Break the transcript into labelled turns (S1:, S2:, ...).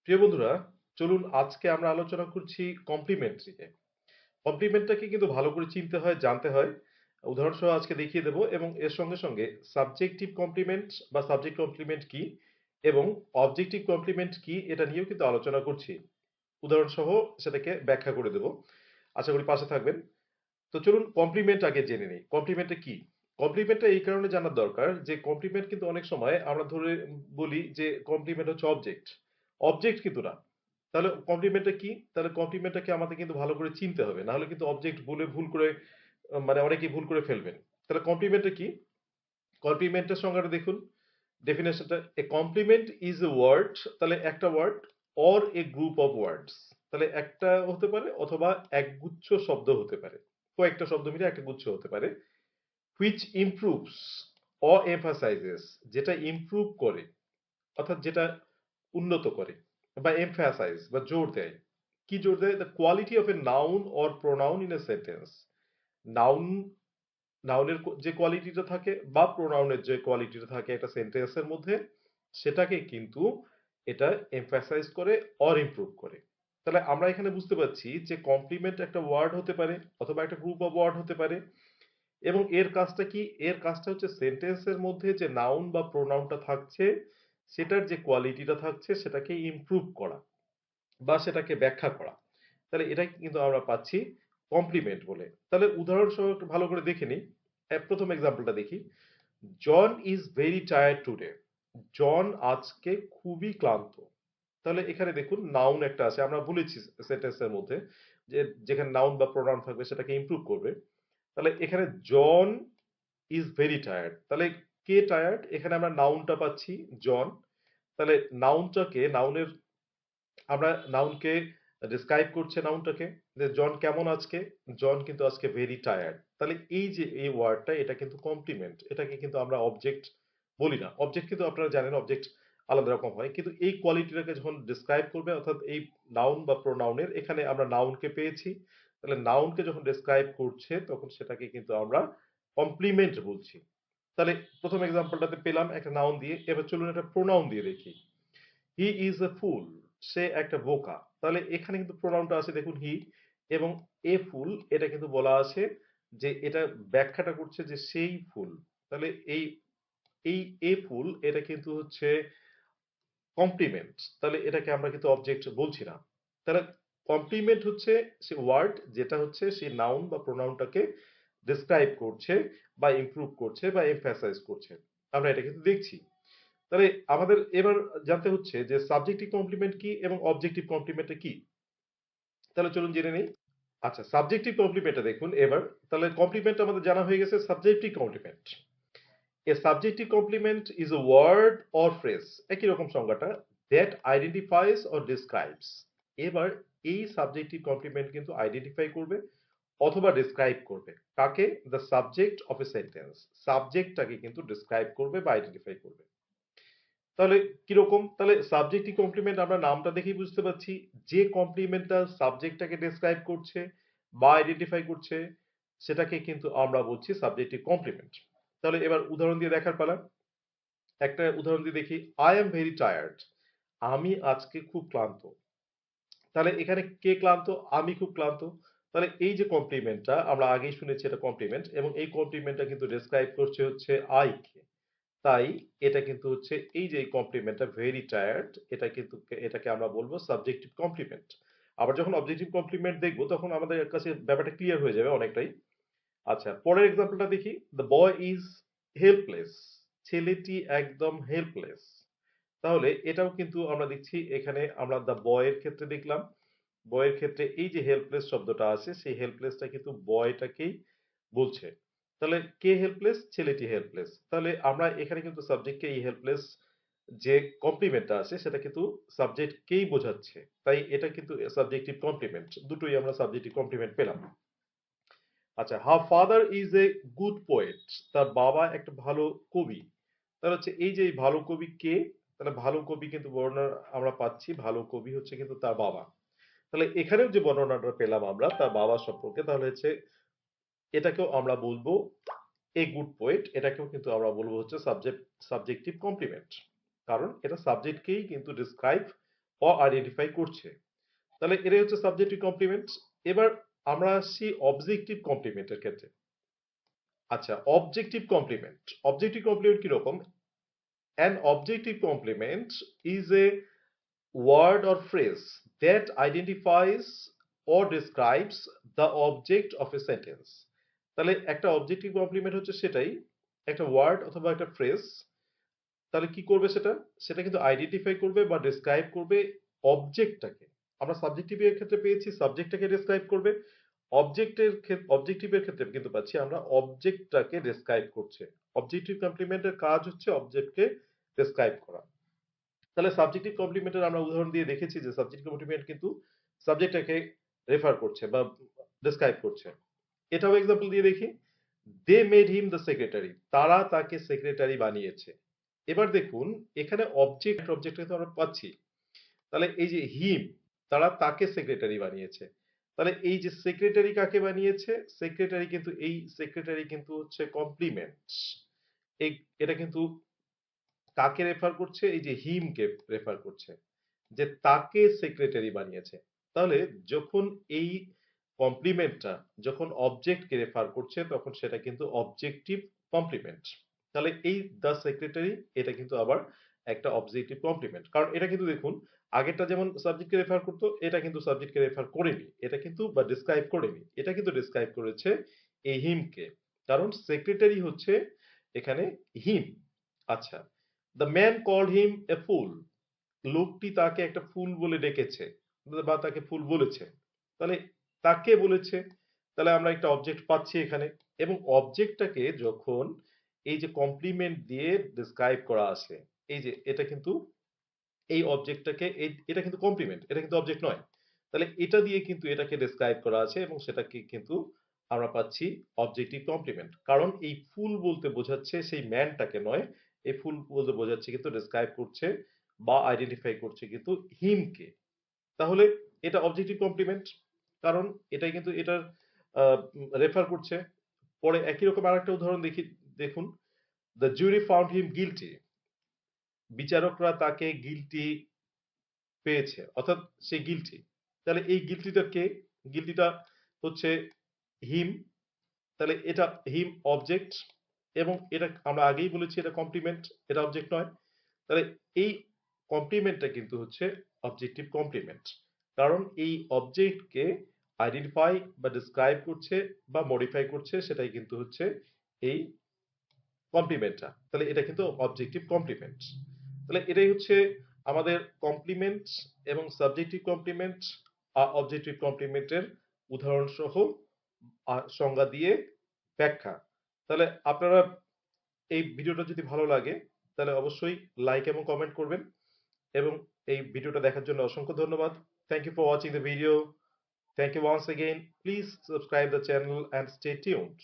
S1: প্রিয় বন্ধুরা, চলুন আজকে আমরা আলোচনা করছি কমপ্লিমেন্ট নিয়ে। কমপ্লিমেন্টটাকে কিন্তু ভালো করে চিনতে হয়, জানতে হয়। উদাহরণসহ আজকে দেখিয়ে দেব এবং এর সঙ্গে সঙ্গে সাবজেক্টিভ কমপ্লিমেন্ট বা সাবজেক্ট কমপ্লিমেন্ট কি এবং অবজেক্টিভ কমপ্লিমেন্ট কি এটা নিয়েও কিন্তু আলোচনা করছি। উদাহরণসহ সেটাকে ব্যাখ্যা করে দেব। আশা করি পাশে থাকবেন। তো চলুন কমপ্লিমেন্ট আগে জেনে নিই। কমপ্লিমেন্টটা কি? কমপ্লিমেন্টটা এই কারণে জানার দরকার যে কমপ্লিমেন্ট কিন্তু অনেক সময় আমরা ধরে বলি যে কমপ্লিমেন্ট হচ্ছে অবজেক্ট। অবজেক্ট কিন্তু না। তাহলে কমপ্লিমেন্টটা কি? তাহলে কমপ্লিমেন্টটাকে আমাদের কিন্তু ভালো করে চিনতে হবে। না হলে কিন্তু অবজেক্ট বলে ভুল করে মানে অনেকেই ভুল করে ফেলবেন। তাহলে কমপ্লিমেন্টটা কি? কমপ্লিমেন্টের সংজ্ঞাটা দেখুন। ডেফিনেশনটা a compliment is a word, তাহলে একটা word or a group of words. তাহলে একটা হতে পারে অথবা একগুচ্ছ শব্দ হতে পারে। কয়েকটা শব্দ মিলে একটা গুচ্ছ হতে পারে। which improves or emphasizes, যেটা ইমপ্রুভ করে অর্থাৎ যেটা উন্নত করে বা এমফাসাইজ বা জোর দেয়। কি জোর দেয়? The quality of a noun or pronoun in a sentence. Noun নাউনের যে কোয়ালিটিটা থাকে বা প্রোনাউনের যে কোয়ালিটিটা থাকে একটা সেন্টেন্সের মধ্যে, সেটাকে কিন্তু এটা এমফাসাইজ করে অর ইমপ্রুভ করে। তাহলে আমরা এখানে বুঝতে পারছি যে কমপ্লিমেন্ট একটা ওয়ার্ড হতে পারে অথবা একটা গ্রুপ অফ ওয়ার্ড হতে পারে এবং এর কাজটা কি? এর কাজটা হচ্ছে সেন্টেন্সের মধ্যে যে নাউন বা প্রোনাউনটা থাকছে সেটার যে কোয়ালিটিটা থাকছে সেটাকে ইমপ্রুভ করা বা সেটাকে ব্যাখ্যা করা। তাহলে এটা কিন্তু আমরা পাচ্ছি কমপ্লিমেন্ট বলে। তাহলে উদাহরণসহ একটু ভালো করে দেখে নিই। প্রথম এক্সাম্পলটা দেখি। John is very tired today. John আজকে খুবই ক্লান্ত। তাহলে এখানে দেখুন নাউন একটা আছে, আমরা বলেছি সেন্টেন্সের মধ্যে যে যেখানে নাউন বা প্রোনাউন থাকবে সেটাকে ইমপ্রুভ করবে। তাহলে এখানে জন ইজ ভেরি টায়ার্ড, তাহলে কে টায়ার্ড? এখানে আমরা নাউনটা পাচ্ছি জন। তাহলে নাউনের আমরা নাউনকে ডিসক্রাইব করছে নাউনটাকে যে জন কেমন আজকে? জন কিন্তু আজকে ভেরি টায়ার্ড। তাহলে এই যে এই ওয়ার্ডটা এটা কিন্তু কমপ্লিমেন্ট, এটাকে কিন্তু আমরা অবজেক্ট বলি না। অবজেক্ট কিন্তু আপনারা জানেন অবজেক্ট আলাদা রকম হয়, কিন্তু এই কোয়ালিটিটাকে যখন ডিসক্রাইব করবে অর্থাৎ এই নাউন বা প্রোনাউনের, এখানে আমরা নাউনকে পেয়েছি। তাহলে নাউনকে যখন ডিসক্রাইব করছে তখন সেটাকে কিন্তু আমরা কমপ্লিমেন্ট বলছি। তাহলে প্রথম এক্সাম্পলটাতে পেলাম একটা নাউন দিয়ে, এবার চলুন একটা প্রোনাউন দিয়ে দেখি। হি ইজ এ ফুল, সে একটা বোকা। তাহলে এখানে কিন্তু প্রোনাউনটা আছে দেখুন হি, এবং এ ফুল এটা কিন্তু বলা আছে যে এটা ব্যাখ্যাটা করছে যে সেই ফুল। তাহলে এই এই এ ফুল এটা কিন্তু হচ্ছে কমপ্লিমেন্ট, তাহলে এটাকে আমরা কিন্তু অবজেক্ট বলছি না। তাহলে কমপ্লিমেন্ট হচ্ছে সে ওয়ার্ড যেটা হচ্ছে সেই নাউন বা প্রোনাউনটাকে ডিসক্রাইব করছে বা ইমপ্রুভ করছে বা এমফাসাইজ করছে। আমরা এটা কিন্তু দেখছি। তাহলে আমাদের এবার জানতে হচ্ছে যে সাবজেক্টিভ কমপ্লিমেন্ট কি এবং অবজেক্টিভ কমপ্লিমেন্টটা কি। তাহলে চলুন জেনে নেই। আচ্ছা, সাবজেক্টিভ কমপ্লিমেন্টটা দেখুন এবার। তাহলে কমপ্লিমেন্ট আমাদের জানা হয়ে গেছে। Subjective complement, a subjective complement is a word or phrase, একই রকম সংজ্ঞাটা, দ্যাট আইডেন্টিফাইজ অর ডিসক্রাইবস। এবার এই সাবজেক্টিভ কমপ্লিমেন্ট কিন্তু আইডেন্টিফাই করবে অথবা ডিসক্রাইব করবে কাকে? The subject of a sentence. সাবজেক্টটাকে কিন্তু ডিসক্রাইব করবে বা আইডেন্টিফাই করবে। তাহলে কিরকম? তাহলে সাবজেক্টিভ কমপ্লিমেন্ট আমরা নামটা দেখেই বুঝতে পারছি যে কমপ্লিমেন্টটা সাবজেক্টটাকে ডেসক্রাইব করছে বা আইডেন্টিফাই করছে সেটাকে কিন্তু আমরা বলছি সাবজেক্টিভ কমপ্লিমেন্ট। তাহলে এবার উদাহরণ দিয়ে দেখার পালা। একটা উদাহরণ দিয়ে দেখি। আই এম ভেরি টায়ার্ড, আমি আজকে খুব ক্লান্ত। তাহলে এখানে কে ক্লান্ত? আমি খুব ক্লান্ত। তাহলে এই যে কমপ্লিমেন্টটা আমরা আগেই শুনেছি এটা কমপ্লিমেন্ট এবং এই কমপ্লিমেন্টটা কিন্তু ডেসক্রাইব করছে হচ্ছে আই কে। তাই এটা কিন্তু হচ্ছে এই যে কমপ্লিমেন্টটা ভেরি টায়ার্ড, এটা কিন্তু এটাকে আমরা বলবো সাবজেক্টিভ কমপ্লিমেন্ট। আবার যখন অবজেক্টিভ কমপ্লিমেন্ট দেখবো তখন আমাদের কাছে ব্যাপারটা ক্লিয়ার হয়ে যাবে অনেকটাই। আচ্ছা, পরের এক্সাম্পলটা দেখি। দ্য বয় ইজ হেল্পলেস, ছেলেটি একদম হেল্পলেস। তাহলে এটাও কিন্তু আমরা দেখছি এখানে আমরা দ্য বয়ের ক্ষেত্রে দেখলাম। বয়ের ক্ষেত্রে এই যে হেল্পলেস শব্দটা আছে সেই হেল্পলেসটা কিন্তু বয়টাকেই বলছে। তাহলে কে হেল্পলেস? ছেলেটি হেল্পলেস। তাহলে আমরা এখানে কিন্তু সাবজেক্টকে এই হেল্পলেস যে কমপ্লিমেন্টটা আছে সেটা কিন্তু সাবজেক্টকেই বোঝাচ্ছে। তাই এটা কিন্তু সাবজেক্টিভ কমপ্লিমেন্ট। দুটোই আমরা সাবজেক্টিভ কমপ্লিমেন্ট পেলাম। আচ্ছা, her father is a good poet, তার বাবা একটা ভালো কবি। তাহলে হচ্ছে এই যে এই ভালো কবি কে? তাহলে ভালো কবি কিন্তু বর্ণনা আমরা পাচ্ছি, ভালো কবি হচ্ছে কিন্তু তার বাবা। তাহলে এখানেও যে বর্ণনাটা পেলাম আমরা তার বাবা সম্পর্কে, তাহলে হচ্ছে এটাকেও আমরা বলবো এ গুড পোয়েট, এটাকেও কিন্তু আমরা বলবো হচ্ছে সাবজেক্টিভ কমপ্লিমেন্ট। কারণ এটা সাবজেক্টকেই কিন্তু ডিসক্রাইব আইডেন্টিফাই করছে। তাহলে এটাই হচ্ছে সাবজেক্টিভ কমপ্লিমেন্ট। এবার আমরা আসছি অবজেক্টিভ কমপ্লিমেন্টের ক্ষেত্রে। আচ্ছা, অবজেক্টিভ কমপ্লিমেন্ট। অবজেক্টিভ কমপ্লিমেন্ট কিরকম? An objective complement is a word or phrase that identifies or describes the object of a sentence. তাহলে একটা অবজেক্টিভ কমপ্লিমেন্ট হচ্ছে সেটাই, একটা ওয়ার্ড অথবা একটা ফ্রেজ। তাহলে কি করবে সেটা? সেটা কিন্তু আইডেন্টিফাই করবে বা ডেসক্রাইব করবে অবজেক্টটাকে। আমরা সাবজেক্টিভের ক্ষেত্রে পেয়েছি সাবজেক্টটাকে ডেসক্রাইব করবে, অবজেক্টিভের ক্ষেত্রে কিন্তু পাচ্ছি আমরা অবজেক্টটাকে ডেসক্রাইব করছে। অবজেক্টিভ কমপ্লিমেন্টের কাজ হচ্ছে অবজেক্টকে ডেসক্রাইব করা। তাহলে সাবজেক্টিভ কমপ্লিমেন্টের আমরা উদাহরণ দিয়ে দেখেছি যে সাবজেক্টিভ কমপ্লিমেন্ট কিন্তু সাবজেক্টটাকে রেফার করছে বা ডেসক্রাইব করছে। এটাও এক্সাম্পল দিয়ে দেখি। They made him the secretary, তারা তাকে সেক্রেটারি বানিয়েছে। এবার দেখুন এখানে অবজেক্ট কিন্তু আমরা পাচ্ছি। তাহলে এই যে হিম, তারা তাকে সেক্রেটারি বানিয়েছে। তাহলে এই যে সেক্রেটারি কাকে বানিয়েছে? সেক্রেটারি কিন্তু হচ্ছে কমপ্লিমেন্ট। এটা কিন্তু কাকে রেফার করছে? এই যে হিমকে রেফার করছে, যে তাকে সেক্রেটারি বানিয়েছে। তাহলে যখন এই কমপ্লিমেন্টটা যখন অবজেক্টকে রেফার করছে তখন সেটা কিন্তু অবজেক্টিভ কমপ্লিমেন্ট। তাহলে এই দ্য সেক্রেটারি এটা কিন্তু আবার একটা অবজেক্টিভ কমপ্লিমেন্ট, কারণ এটা কিন্তু দেখুন আগেরটা যেমন সাবজেক্টকে রেফার করতো, এটা কিন্তু সাবজেক্টকে রেফার করেনি, এটা কিন্তু বা ডিসক্রাইব করেনি, এটা কিন্তু ডিসক্রাইব করেছে এই হিমকে, কারণ সেক্রেটারি হচ্ছে এখানে হিম। আচ্ছা, দ্য ম্যান কল্ড হিম এ ফুল, লোকটি তাকে একটা ফুল বলে ডেকেছে বা তাকে ফুল বলেছে। তাহলে তাকে বলেছে, তাহলে আমরা একটা অবজেক্ট পাচ্ছি এখানে। এবং অবজেক্টটাকে যখন এই যে কমপ্লিমেন্ট দিয়ে ডিসক্রাইব করা আছে, এই যে এটা কিন্তু এই অবজেক্টটাকে এটা কিন্তু কমপ্লিমেন্ট, এটা কিন্তু অবজেক্ট নয়। তাহলে এটা দিয়ে কিন্তু এটাকে ডিসক্রাইব করা আছে এবং সেটাকে কিন্তু আমরা পাচ্ছি অবজেক্টিভ কমপ্লিমেন্ট, কারণ এই ফুল বলতে বোঝাচ্ছে সেই ম্যানটাকে নয়, এই ফুল বলতে বোঝাচ্ছে কিন্তু ডিসক্রাইব করছে বা আইডেন্টিফাই করছে কিন্তু হিমকে। তাহলে এটা অবজেক্টিভ কমপ্লিমেন্ট, কারণ এটাই কিন্তু এটার রেফার করছে। পরে একই রকম আরেকটা উদাহরণ দেখুন। The jury found him guilty, বিচারকরা তাকে গিলটি পেয়েছে, অর্থাৎ সে গিলটি। তাহলে এই গিলটিটা কে? গিলটিটা হচ্ছে হিম। তাহলে এটা হিম অবজেক্ট, এবং এটা আমরা আগেই বলেছি এটা কমপ্লিমেন্ট, এটা অবজেক্ট নয়। তাহলে এই কমপ্লিমেন্টটা কিন্তু হচ্ছে অবজেক্টিভ কমপ্লিমেন্ট, কারণ এই অবজেক্টকে আইডেন্টিফাই বা ডিসক্রাইব করছে বা মডিফাই করছে, সেটাই কিন্তু হচ্ছে এই কমপ্লিমেন্টটা। তাহলে এটা কিন্তু অবজেক্টিভ কমপ্লিমেন্ট। তাহলে এটাই হচ্ছে আমাদের কমপ্লিমেন্ট এবং সাবজেক্টিভ কমপ্লিমেন্ট অবজেক্টিভ কমপ্লিমেন্টের উদাহরণ সহ সংজ্ঞা দিয়ে ব্যাখ্যা। তাহলে আপনারা এই ভিডিওটা যদি ভালো লাগে তাহলে অবশ্যই লাইক এবং কমেন্ট করবেন, এবং এই ভিডিওটা দেখার জন্য অসংখ্য ধন্যবাদ। Thank you for watching the video. Thank you once again. Please subscribe the channel and stay tuned.